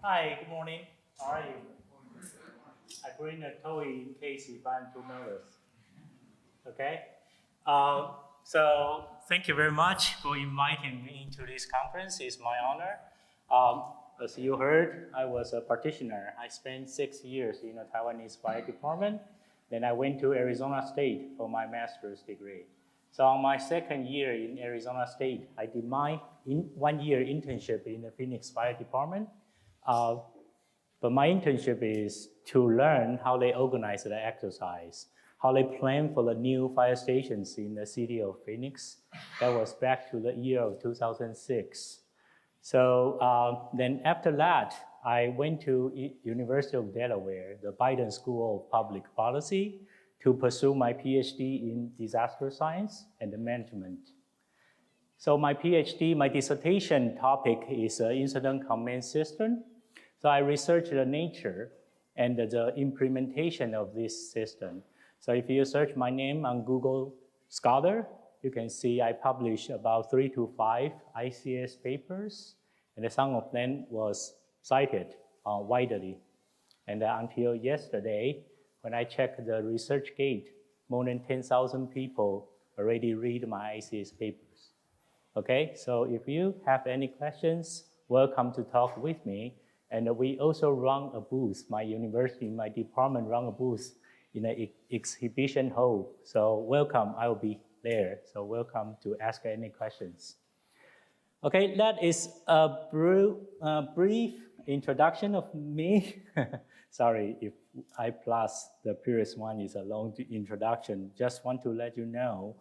Hi, good morning. How are you? I bring a toy in case if I'm too nervous. Okay. So thank you very much for inviting me into this conference. It's my honor. As you heard, I was a practitioner. I spent 6 years in the Taiwanese fire department. Then I went to Arizona State for my master's degree. So on my second year in Arizona State, I did my 1 year internship in the Phoenix Fire Department. But my internship is to learn how they organize the exercise, how they plan for the new fire stations in the city of Phoenix. That was back to the year of 2006. So then after that, I went to University of Delaware, the Biden School of Public Policy, to pursue my PhD in disaster science and management. So my PhD, my dissertation topic is incident command system. So I researched the nature and the implementation of this system. So if you search my name on Google Scholar, you can see I published about 3 to 5 ICS papers, and some of them was cited widely. And until yesterday, when I checked the ResearchGate, more than 10,000 people already read my ICS papers. Okay, so if you have any questions, welcome to talk with me. And we also run a booth. My university, my department run a booth in an exhibition hall. So welcome, I will be there. So welcome to ask any questions. Okay, that is a brief introduction of me. Sorry if I plus the previous one is a long introduction. Just want to let you know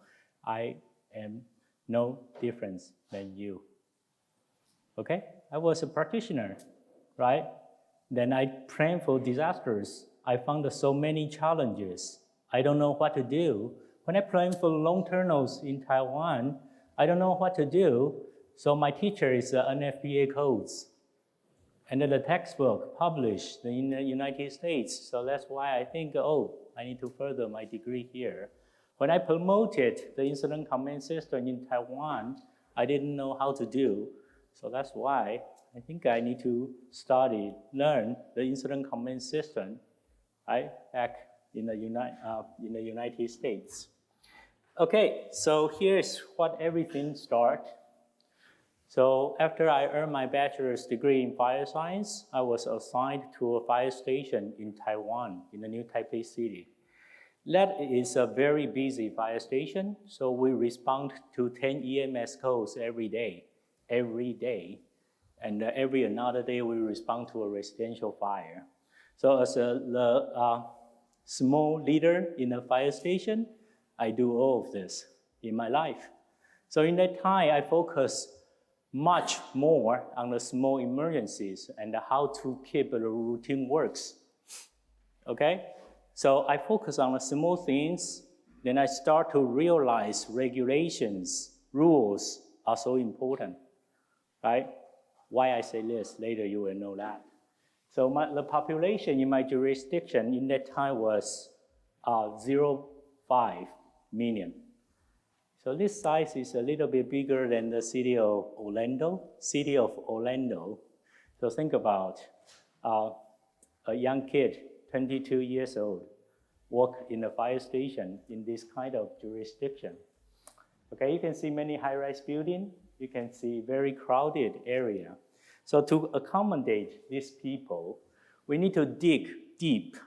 I am no difference than you. Okay, I was a practitioner. Right? Then I planned for disasters. I found so many challenges. I don't know what to do. When I planned for long tunnels in Taiwan, I don't know what to do. So my teacher is the NFPA codes. And then the textbook published in the United States. So that's why I think, I need to further my degree here. When I promoted the incident command system in Taiwan, I didn't know how to do. So that's why I think I need to learn the incident command system, right, back in the United States. Okay, so here's what everything started. So after I earned my bachelor's degree in fire science, I was assigned to a fire station in Taiwan, in the New Taipei City. That is a very busy fire station, so we respond to 10 EMS calls every day. And every another day, we respond to a residential fire. So as the small leader in a fire station, I do all of this in my life. So in that time, I focus much more on the small emergencies and how to keep the routine works. Okay? So I focus on the small things, then I start to realize regulations, rules are so important, right? Why I say this, later you will know that. So the population in my jurisdiction in that time was 0.5 million. So this size is a little bit bigger than the city of Orlando. So think about a young kid, 22 years old, work in a fire station in this kind of jurisdiction. Okay, you can see many high-rise buildings. You can see very crowded area. So to accommodate these people, we need to dig deep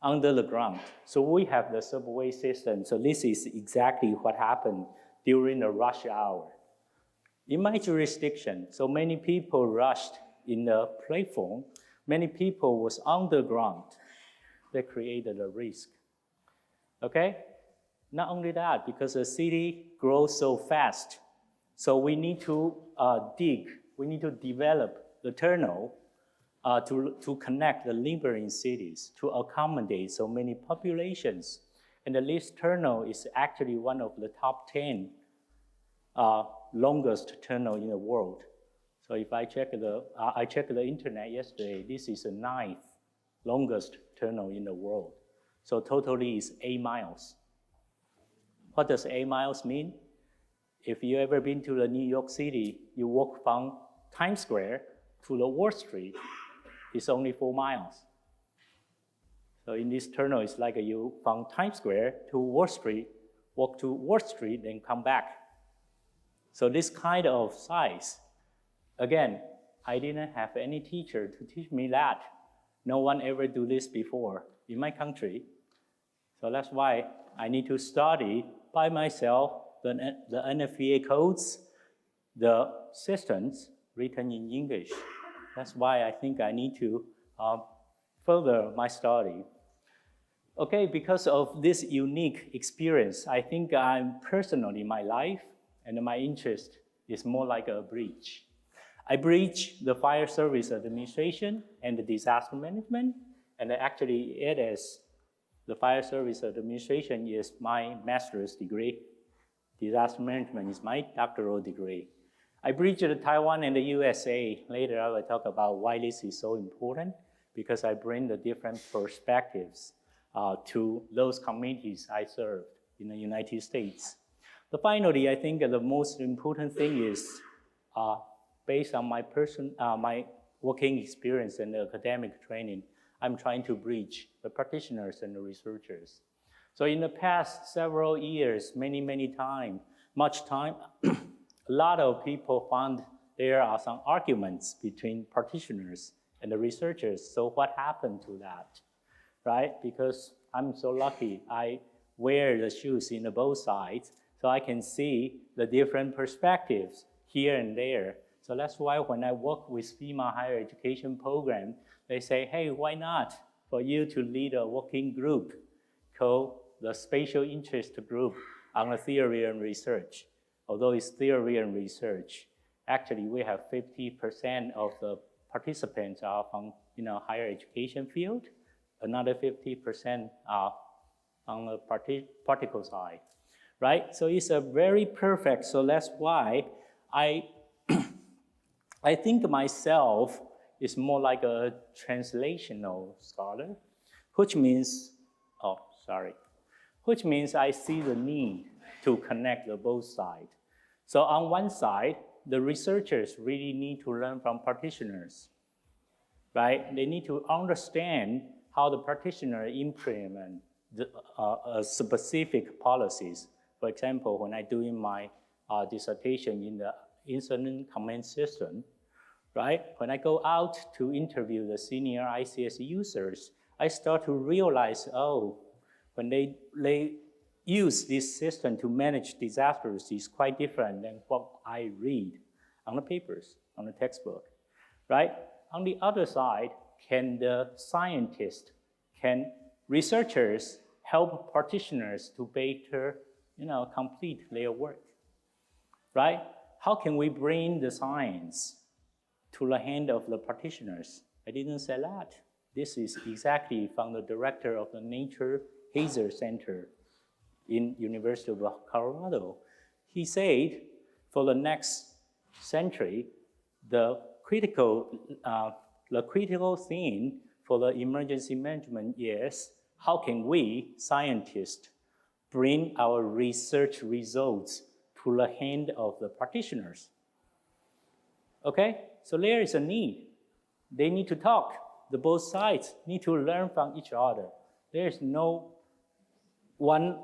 under the ground. So we have the subway system. So this is exactly what happened during the rush hour. In my jurisdiction, so many people rushed in the platform. Many people was underground. That created a risk. Okay? Not only that, because the city grows so fast, so we need to we need to develop the tunnel to connect the neighboring cities, to accommodate so many populations. And this tunnel is actually one of the top 10 longest tunnel in the world. So if I check the internet yesterday, this is the 9th longest tunnel in the world. So totally is 8 miles. What does 8 miles mean? If you ever been to the New York City, you walk from Times Square to the Wall Street is only 4 miles. So in this tunnel, it's like you from Times Square to Wall Street, walk to Wall Street, then come back. So this kind of size, again, I didn't have any teacher to teach me that. No one ever do this before in my country. So that's why I need to study by myself the NFPA codes, the systems written in English. That's why I think I need to further my study. Okay, because of this unique experience, I think I'm personally, my life and my interest is more like a bridge. I bridge the fire service administration and the disaster management, and actually it is the fire service administration is my master's degree. Disaster management is my doctoral degree. I bridge the Taiwan and the USA. Later I will talk about why this is so important, because I bring the different perspectives to those communities I served in the United States. But finally, I think the most important thing is based on my my working experience and academic training, I'm trying to bridge the practitioners and the researchers. So in the past several years, much time, a lot of people found there are some arguments between practitioners and the researchers. So what happened to that, right? Because I'm so lucky, I wear the shoes in both sides, so I can see the different perspectives here and there. So that's why when I work with FEMA higher education program, they say, hey, why not for you to lead a working group called the Special Interest Group on the theory and research. Although it's theory and research, actually we have 50% of the participants are from higher education field, another 50% are on the particle side, right? So it's a very perfect, so that's why I think myself is more like a translational scholar, which means I see the need to connect the both sides. So on one side, the researchers really need to learn from practitioners, right? They need to understand how the practitioner implement specific policies. For example, when I doing my dissertation in the incident command system, right? When I go out to interview the senior ICS users, I start to realize, when they use this system to manage disasters is quite different than what I read on the papers, on the textbook, right? On the other side, can the scientists, can researchers help practitioners to better, complete their work, right? How can we bring the science to the hand of the practitioners? I didn't say that. This is exactly from the director of the Nature Hazard Center in University of Colorado. He said, for the next century, the critical thing for the emergency management is how can we, scientists, bring our research results to the hand of the practitioners? Okay, so there is a need. They need to talk. The both sides need to learn from each other. There is no one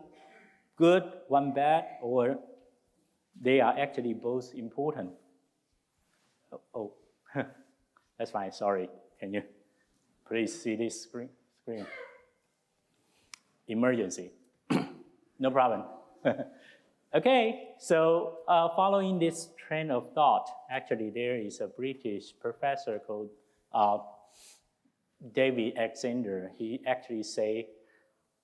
good, one bad, or they are actually both important. Oh, that's fine, sorry. Can you please see this screen? Emergency. No problem. Okay, so following this train of thought, actually there is a British professor called David Alexander. He actually say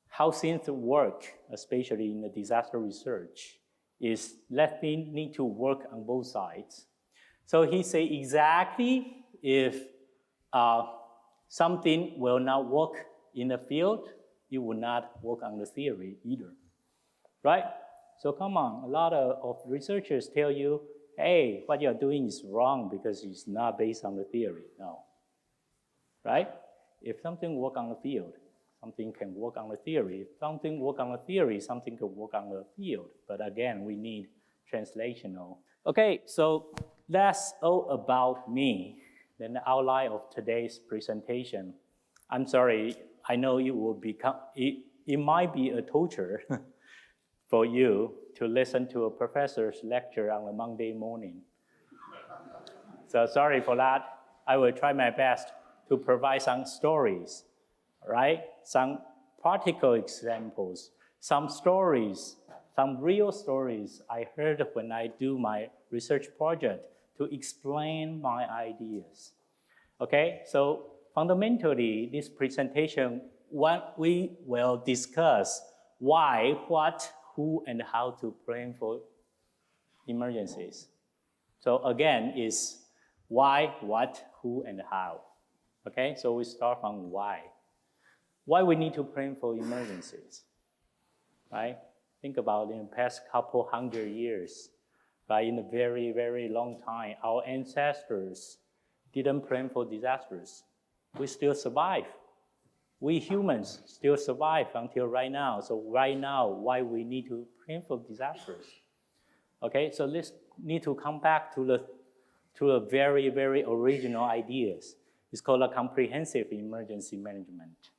how things work, especially in the disaster research, is that they need to work on both sides. So he say exactly if something will not work in the field, it will not work on the theory either, right? So come on, a lot of researchers tell you, hey, what you're doing is wrong because it's not based on the theory. No, right? If something works on the field, something can work on the theory. If something works on the theory, something can work on the field. But again, we need translational. Okay, so that's all about me. then the outline of today's presentation. I'm sorry, I know it might be a torture for you to listen to a professor's lecture on a Monday morning. So sorry for that. I will try my best to provide some stories, right? Some practical examples, some stories, some real stories I heard when I do my research project to explain my ideas. Okay, so fundamentally, this presentation, what we will discuss why, what, who, and how to plan for emergencies. So again, is why, what, who, and how. Okay, so we start from why. Why we need to plan for emergencies, right? Think about in the past couple hundred years, right? In a very, very long time, our ancestors didn't plan for disasters. We still survive. We humans still survive until right now. So right now, why we need to plan for disasters? Okay, so let's need to come back to a very, very original ideas. It's called a comprehensive emergency management,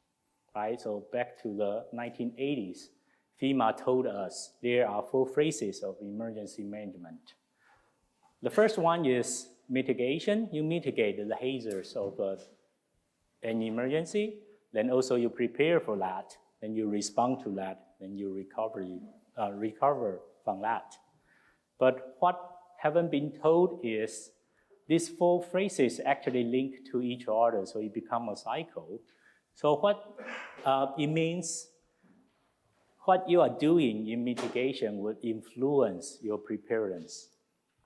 right? So back to the 1980s, FEMA told us there are 4 phases of emergency management. The first one is mitigation. You mitigate the hazards of an emergency. Then also you prepare for that. Then you respond to that. Then you recover from that. But what haven't been told is these 4 phases actually link to each other, so it becomes a cycle. So what it means, what you are doing in mitigation will influence your preparedness,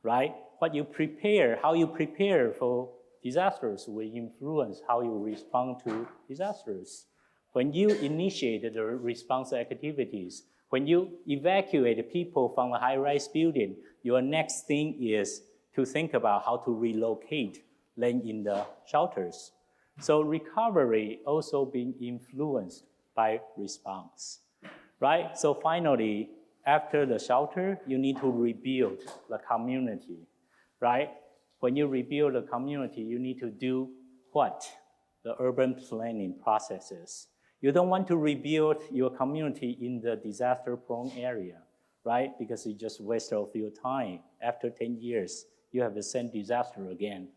right? What you prepare, how you prepare for disasters will influence how you respond to disasters. When you initiate the response activities, when you evacuate people from a high-rise building, your next thing is to think about how to relocate them in the shelters. So recovery also being influenced by response, right? So finally, after the shelter, you need to rebuild the community, right? When you rebuild the community, you need to do what? The urban planning processes. You don't want to rebuild your community in the disaster-prone area, right? Because it just wastes of your time. After 10 years, you have the same disaster again,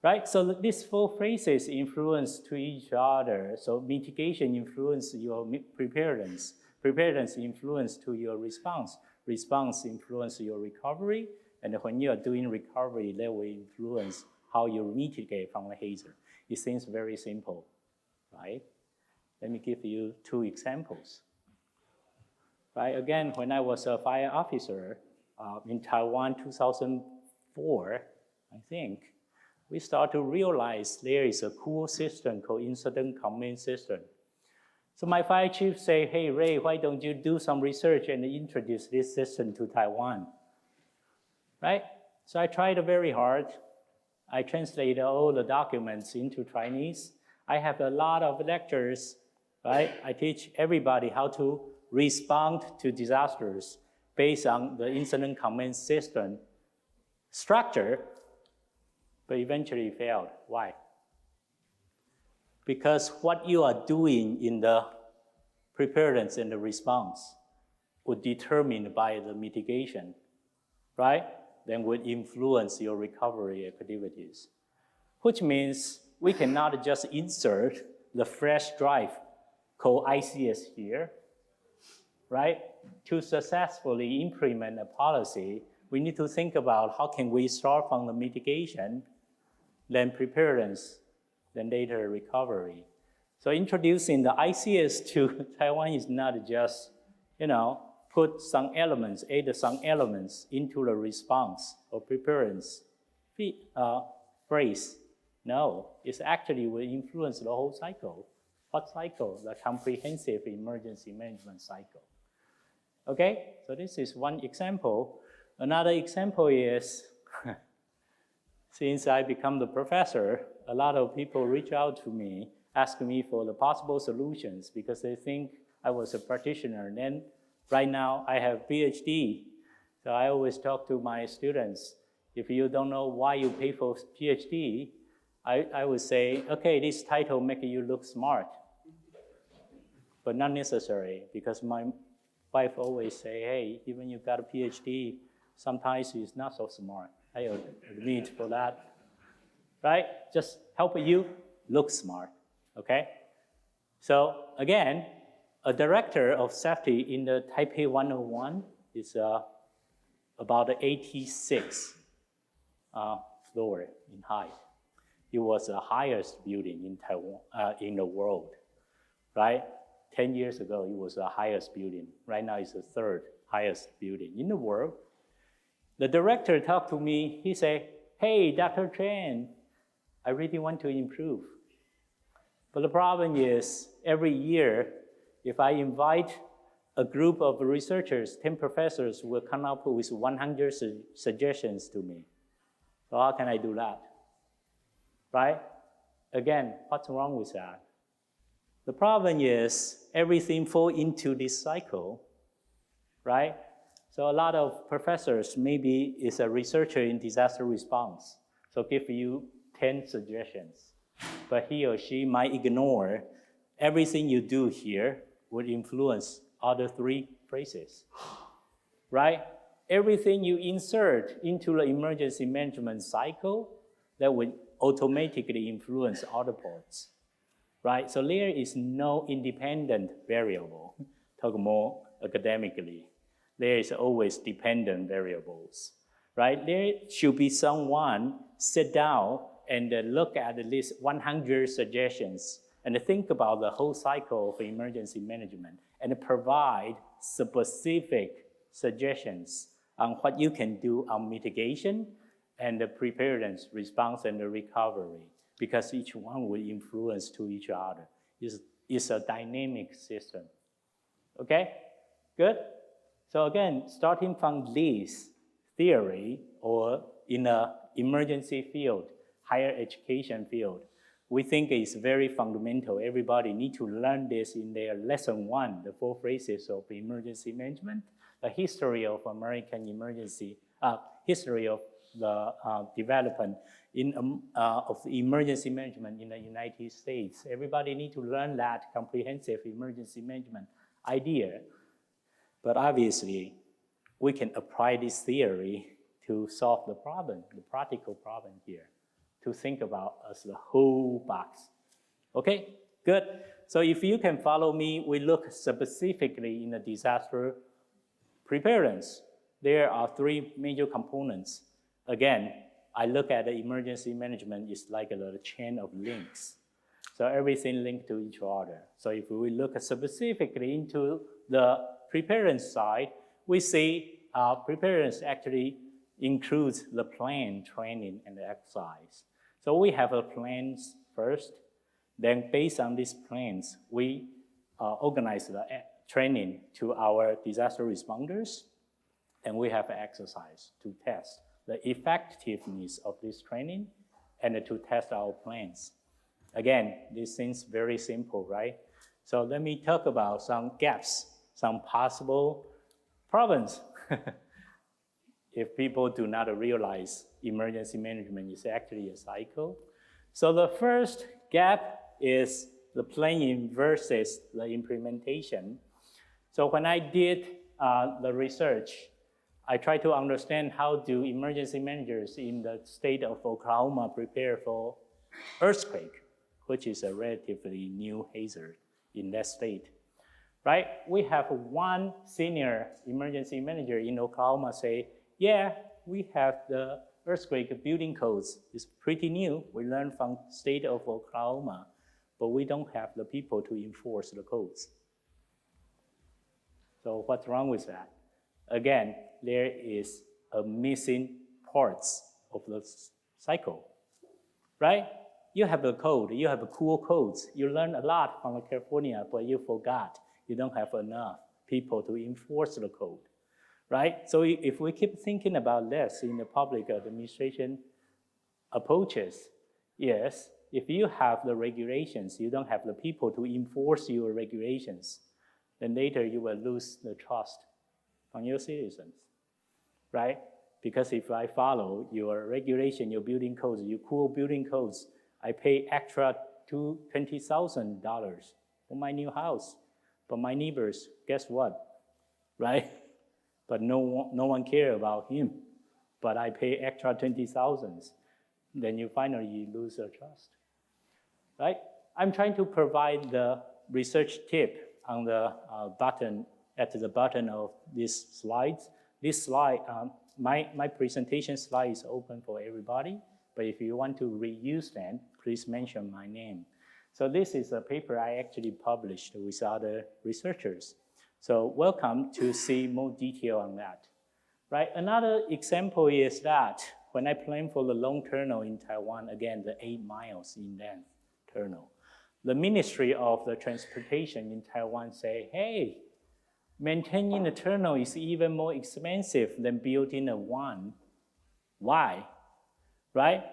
right? So these 4 phases influence to each other. So mitigation influences your preparedness. Preparedness influence to your response. Response influence your recovery. And when you are doing recovery, that will influence how you mitigate from the hazard. It seems very simple, right? Let me give you 2 examples. Right, again, when I was a fire officer in Taiwan, 2004, I think, we start to realize there is a cool system called incident command system. So my fire chief say, hey, Ray, why don't you do some research and introduce this system to Taiwan? Right? So I tried very hard. I translated all the documents into Chinese. I have a lot of lectures, right? I teach everybody how to respond to disasters based on the incident command system structure, but eventually failed. Why? Because what you are doing in the preparedness and the response would be determined by the mitigation, right? Then would influence your recovery activities, which means we cannot just insert the flash drive called ICS here, right? To successfully implement a policy, we need to think about how can we start from the mitigation, then preparedness, then later recovery. So introducing the ICS to Taiwan is not just, put some elements, add some elements into the response or preparedness phrase. No, it actually will influence the whole cycle. What cycle? The comprehensive emergency management cycle. Okay, so this is one example. Another example is, since I become the professor, a lot of people reach out to me, ask me for the possible solutions because they think I was a practitioner. And then right now I have PhD. So I always talk to my students, if you don't know why you pay for PhD, I would say, okay, this title makes you look smart, but not necessary, because my wife always say, hey, even you got a PhD, sometimes it's not so smart. I admit for that, right? Just help you look smart, okay? So again, a director of safety in the Taipei 101 is about 86 floor in height. It was the highest building in Taiwan, in the world, right? 10 years ago, it was the highest building. Right now, it's the third highest building in the world. The director talked to me. He said, hey, Dr. Chen, I really want to improve. But the problem is, every year, if I invite a group of researchers, 10 professors will come up with 100 suggestions to me. So how can I do that? Right? Again, what's wrong with that? The problem is everything falls into this cycle, right? So a lot of professors maybe is a researcher in disaster response, so give you 10 suggestions, but he or she might ignore everything you do here would influence other 3 phrases, right? Everything you insert into the emergency management cycle that would automatically influence other parts, right? So there is no independent variable. Talk more academically. There is always dependent variables, right? There should be someone sit down and look at least 100 suggestions and think about the whole cycle of emergency management and provide specific suggestions on what you can do on mitigation and the preparedness, response, and the recovery, because each one will influence to each other. It's a dynamic system. Okay, good? So again, starting from this theory, or in an emergency field, higher education field, we think it's very fundamental. Everybody needs to learn this in their lesson 1, the 4 phases of emergency management, the history of American emergency, history of the development of emergency management in the United States. Everybody needs to learn that comprehensive emergency management idea. But obviously, we can apply this theory to solve the problem, the practical problem here, to think about as the whole box. Okay, good. So if you can follow me, we look specifically in the disaster preparedness. There are 3 major components. Again, I look at the emergency management is like a chain of links. So everything linked to each other. So if we look specifically into the preparedness side, we see preparedness actually includes the plan, training, and the exercise. So we have a plans first. Then based on these plans, we organize the training to our disaster responders. And we have exercise to test the effectiveness of this training and to test our plans. Again, this seems very simple, right? So let me talk about some gaps, some possible problems. If people do not realize emergency management is actually a cycle. So the first gap is the planning versus the implementation. So when I did the research, I tried to understand how do emergency managers in the state of Oklahoma prepare for earthquake, which is a relatively new hazard in that state, right? We have one senior emergency manager in Oklahoma say, yeah, we have the earthquake building codes. It's pretty new. We learned from state of Oklahoma, but we don't have the people to enforce the codes. So what's wrong with that? Again, there is a missing parts of the cycle, right? You have a code, you have cool codes. You learn a lot from California, but you forgot. You don't have enough people to enforce the code, right? So if we keep thinking about this in the public administration approaches, yes, if you have the regulations, you don't have the people to enforce your regulations, then later you will lose the trust from your citizens, right? Because if I follow your regulation, your building codes, your cool building codes, I pay extra $20,000 for my new house. But my neighbors, guess what? Right? But no one cares about him. But I pay extra 20,000. Then you finally lose your trust. Right? I'm trying to provide the research tip on the button, at the bottom of this slide. This slide, my presentation slide is open for everybody, but if you want to reuse them, please mention my name. So this is a paper I actually published with other researchers. So welcome to see more detail on that. Right? Another example is that when I plan for the long tunnel in Taiwan, again, the 8 miles in length tunnel, the Ministry of the Transportation in Taiwan say, hey, maintaining the tunnel is even more expensive than building a one. Why? Right?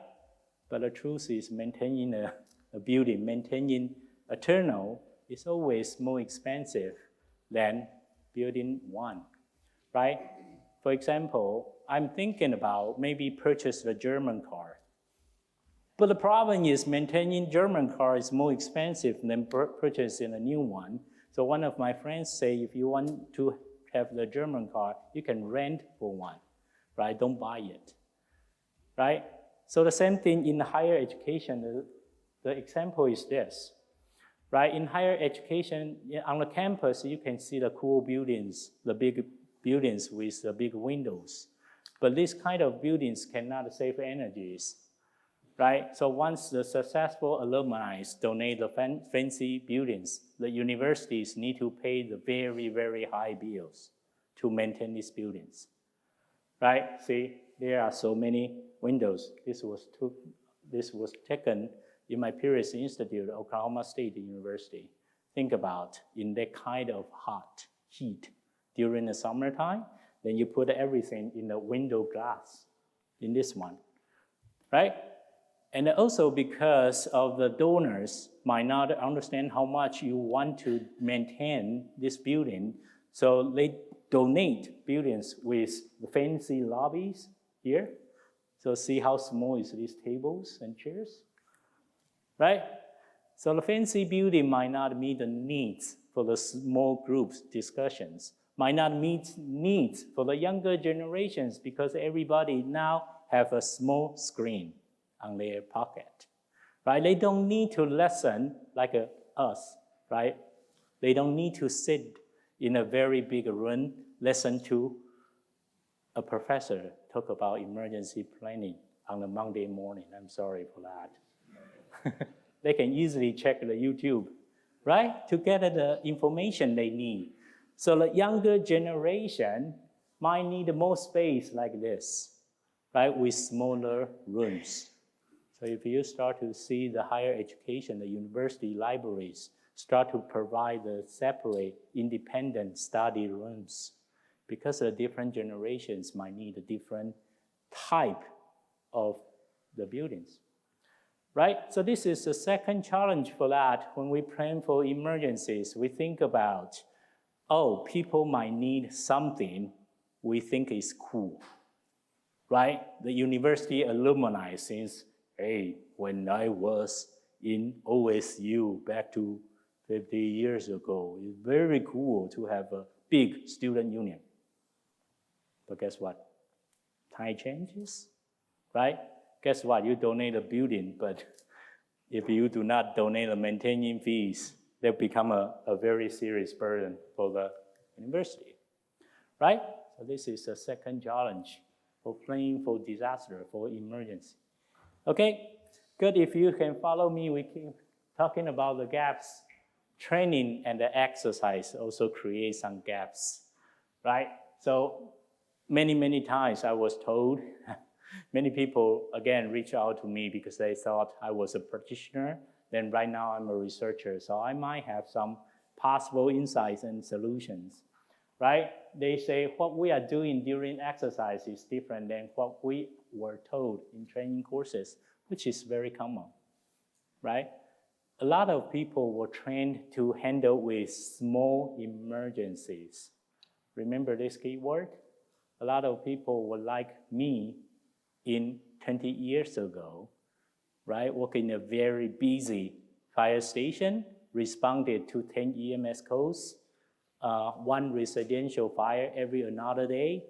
But the truth is maintaining a building, maintaining a tunnel is always more expensive than building one, right? For example, I'm thinking about maybe purchase a German car. But the problem is maintaining German car is more expensive than purchasing a new one. So one of my friends say, if you want to have the German car, you can rent for one, right? Don't buy it, right? So the same thing in higher education, the example is this, right? In higher education, on the campus, you can see the cool buildings, the big buildings with the big windows. But this kind of buildings cannot save energies, right? So once the successful alumni donate the fancy buildings, the universities need to pay the very, very high bills to maintain these buildings, right? See, there are so many windows. This was taken in my previous institute, Oklahoma State University. Think about in that kind of hot heat during the summertime, then you put everything in the window glass in this one, right? And also because of the donors might not understand how much you want to maintain this building, so they donate buildings with the fancy lobbies here. So see how small is these tables and chairs, right? So the fancy building might not meet the needs for the small groups discussions, might not meet needs for the younger generations because everybody now have a small screen on their pocket, right? They don't need to listen like us, right? They don't need to sit in a very big room, listen to a professor talk about emergency planning on a Monday morning. I'm sorry for that. They can easily check the YouTube, right? To get the information they need. So the younger generation might need more space like this, right? With smaller rooms. So if you start to see the higher education, the university libraries start to provide the separate independent study rooms because the different generations might need a different type of the buildings, right? So this is the second challenge for that. When we plan for emergencies, we think about, oh, people might need something we think is cool, right? The university alumni since, hey, when I was in OSU back to 50 years ago, it's very cool to have a big student union. But guess what? Time changes, right? Guess what? You donate a building, but if you do not donate the maintaining fees, they'll become a very serious burden for the university, right? So this is the second challenge for planning for disaster, for emergency. Okay, good. If you can follow me, we keep talking about the gaps. Training and the exercise also create some gaps, right? So many times I was told, many people, again, reach out to me because they thought I was a practitioner. Then right now I'm a researcher, so I might have some possible insights and solutions, right? They say what we are doing during exercise is different than what we were told in training courses, which is very common, right? A lot of people were trained to handle with small emergencies. Remember this keyword? A lot of people were like me in 20 years ago. right? Working in a very busy fire station, responded to 10 EMS calls, one residential fire every another day.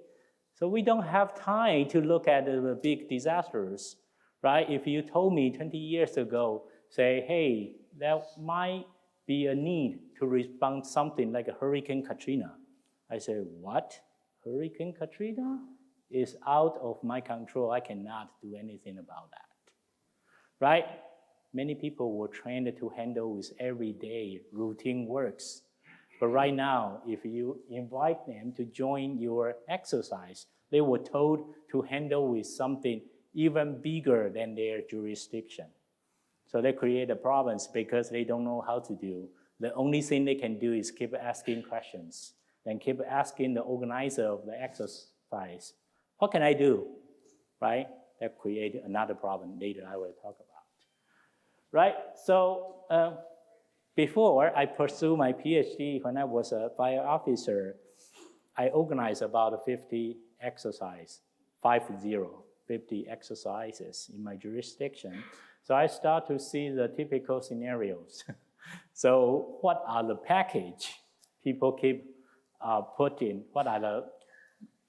So we don't have time to look at the big disasters, right? If you told me 20 years ago, say, hey, there might be a need to respond something like a Hurricane Katrina. I say, what? Hurricane Katrina is out of my control. I cannot do anything about that, right? Many people were trained to handle with everyday routine works. But right now, if you invite them to join your exercise, they were told to handle with something even bigger than their jurisdiction. So they create problems because they don't know how to do. The only thing they can do is keep asking questions and keep asking the organizer of the exercise, what can I do, right? That creates another problem later I will talk about, right? So before I pursued my PhD, when I was a fire officer, I organized about 50 exercises, 50 exercises in my jurisdiction. So I start to see the typical scenarios. So what are the package people keep putting? What are the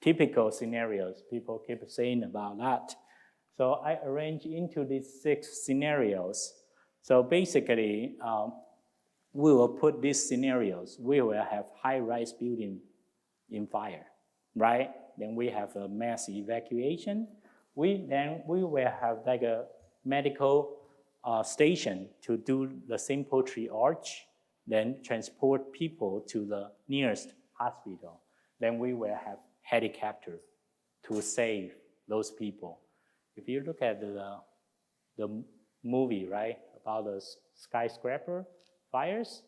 typical scenarios people keep saying about that? So I arranged into these 6 scenarios. So basically, we will put these scenarios. We will have high-rise building in fire, right? Then we have a mass evacuation. Then we will have like a medical station to do the simple triage, then transport people to the nearest hospital. Then we will have helicopter to save those people. If you look at the movie, right, about the skyscraper fires,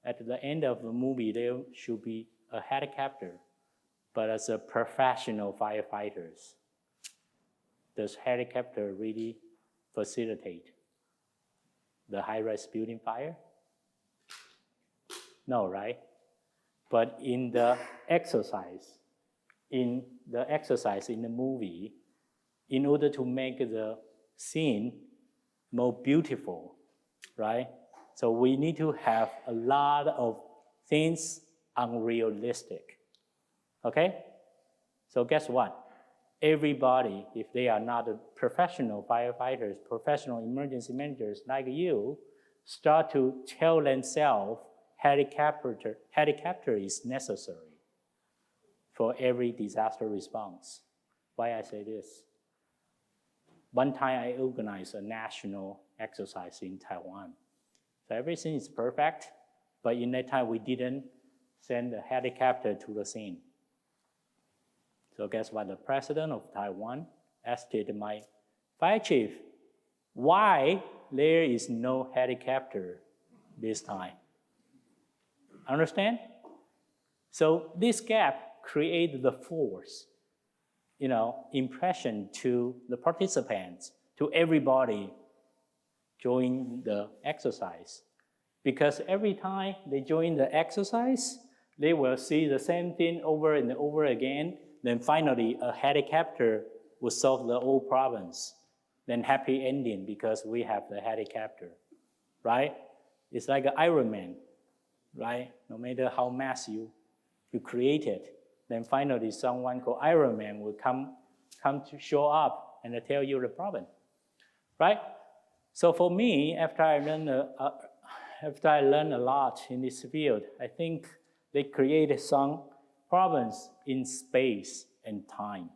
at the end of the movie, there should be a helicopter. But as a professional firefighters, does helicopter really facilitate the high-rise building fire? No, right? But in the exercise in the movie, in order to make the scene more beautiful, right? So we need to have a lot of things unrealistic, okay? So guess what? Everybody, if they are not professional firefighters, professional emergency managers like you, start to tell themselves helicopter is necessary for every disaster response. Why I say this? One time I organized a national exercise in Taiwan. So everything is perfect, but in that time we didn't send a helicopter to the scene. So guess what? The president of Taiwan asked my fire chief, why there is no helicopter this time? Understand? So this gap created the force, impression to the participants, to everybody join the exercise. Because every time they join the exercise, they will see the same thing over and over again. Then finally, a helicopter will solve the whole problems. Then happy ending because we have the helicopter, right? It's like an Iron Man, right? No matter how mass you create it, then finally someone called Iron Man will come to show up and tell you the problem, right? So for me, after I learned a lot in this field, I think they created some problems in space and time.